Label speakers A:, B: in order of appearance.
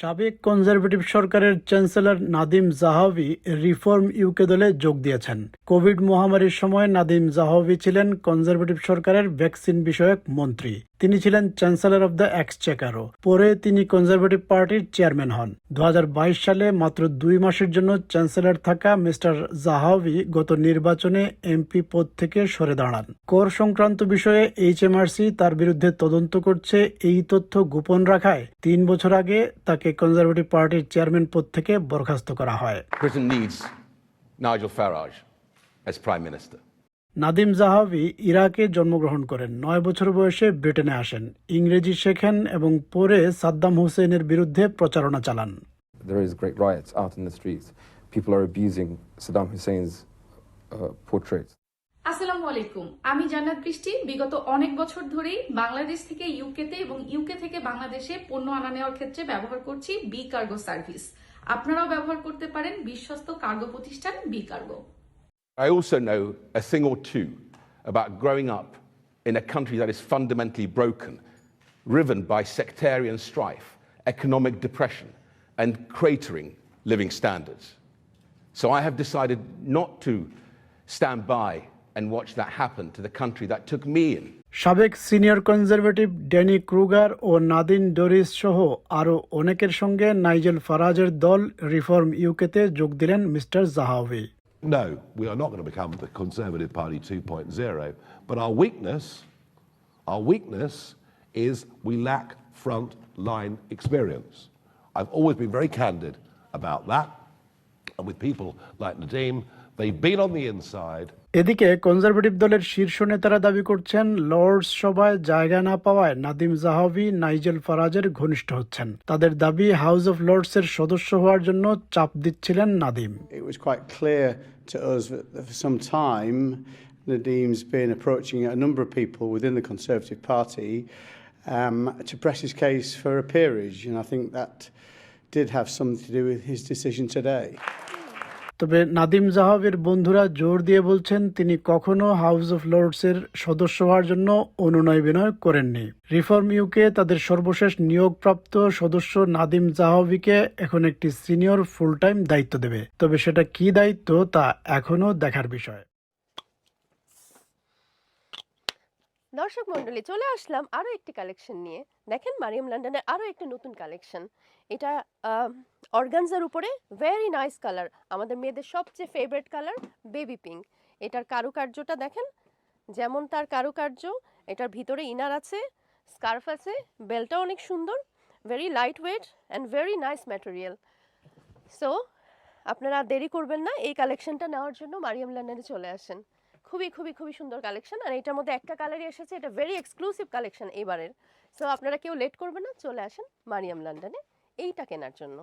A: সাবেক কনজারভেটিভ সরকারের chancellor Nadim জাহাবি reform UK দলে যোগ দিয়েছেন। কোভিড মহামারীর সময় নাদিম জাহাবি ছিলেন কনজারভেটিভ সরকারের ভ্যাকসিন বিষয়ক মন্ত্রী। তিনি ছিলেন চ্যান্সেলর অব দ্য এক্সচেকারও। পরে তিনি কনজারভেটিভ পার্টির চেয়ারম্যান হন। 2022 সালে মাত্র 2 মাসের জন্য চ্যান্সেলর থাকা মিস্টার জাহাবি গত নির্বাচনে এমপি পদ থেকে সরে দাঁড়ান। কর সংক্রান্ত বিষয়ে HMRC তার বিরুদ্ধে তদন্ত করছে। এই তথ্য গোপন রাখায় 3 বছর আগে তাকে কনজারভেটিভ পার্টির চেয়ারম্যান পদ থেকে বরখাস্ত করা হয়।
B: Britain needs Nigel Farage as Prime Minister.
A: Nadim জাহাবি ইরাকে জন্মগ্রহণ করেন। 9 বছর বয়সে ব্রিটেনে আসেন। ইংরেজি শেখেন এবং পরে সাদ্দাম হুসেনের বিরুদ্ধে প্রচারণা চালান।
C: There is great riots out in the streets. People are abusing Saddam Hussein's portraits.
D: আসসালামু আলাইকুম, আমি জান্নাত বৃষ্টি। বিগত অনেক বছর ধরেই বাংলাদেশ থেকে ইউকেতে এবং ইউকে থেকে বাংলাদেশে পণ্য আনা নেওয়ার ক্ষেত্রে ব্যবহার করছি বি কার্গো সার্ভিস। আপনারাও ব্যবহার করতে পারেন বিশ্বস্ত কার্গো প্রতিষ্ঠান B cargo.
B: I also know a thing or two about growing up in a country that is fundamentally broken, riven by sectarian strife, economic depression, and cratering living standards. So I have decided not to stand by and watch that happen to the country that took me in.
A: সাবেক senior conservative Danny Kruger ও নাদিন Doris সহ আরও অনেকের সঙ্গে Nigel ফারাজের দল reform ইউকেতে যোগ দিলেন mister জাহাবি।
E: No, we are not going to become the Conservative Party 2.0, but our weakness is we lack front-line experience. I've always been very candid about that, and with people like Nadeem, they've been on the inside.
A: এদিকে conservative দলের শীর্ষ নেতারা দাবি করছেন Lords সভায় জায়গা না পাওয়ায় নাদিম জাহাবি নাইজেল ফারাজের ঘনিষ্ঠ হচ্ছেন। তাদের দাবি হাউস অফ লর্ডসের সদস্য হওয়ার জন্য চাপ দিচ্ছিলেন Nadim.
F: It was quite clear to us that for some time Nadeem's been approaching a number of people within the Conservative Party to press his case for a peerage, and I think that did have something to do with his decision today.
A: তবে নাদিম জাহাবির বন্ধুরা জোর দিয়ে বলছেন তিনি কখনো house of লর্ডসের সদস্য হওয়ার জন্য অনুনয় বিনয় করেননি। রিফর্ম ইউকে তাদের সর্বশেষ নিয়োগপ্রাপ্ত সদস্য নাদিম জাহাবিকে এখন একটি সিনিয়র ফুল টাইম দায়িত্ব দেবে। তবে সেটা কি দায়িত্ব তা এখনো দেখার বিষয়।
G: দর্শক মন্ডলী, চলে আসলাম আরো একটি কালেকশন নিয়ে। দেখেন, মারিয়াম লন্ডনের আরো একটা নতুন কালেকশন। এটা অর্গানজার উপরে ভেরি নাইস কালার, আমাদের মেয়েদের সবচেয়ে ফেভারিট কালার বেবি পিঙ্ক। এটার কারুকার্যটা দেখেন, যেমন তার কারুকার্য, এটার ভিতরে ইনার আছে, স্কার্ফ আছে, বেলটাও অনেক সুন্দর, very light weight and very nice material. So আপনারা দেরি করবেন না, এই কালেকশনটা নেওয়ার জন্য মারিয়াম লন্ডনে চলে আসেন। খুবই খুবই খুবই সুন্দর কালেকশন, আর এটার মধ্যে একটা কালারই এসেছে, এটা ভেরি এক্সক্লুসিভ কালেকশন এবারের। সো আপনারা কেউ লেট করবেন না, চলে আসেন মারিয়াম লন্ডনে এইটা কেনার জন্য।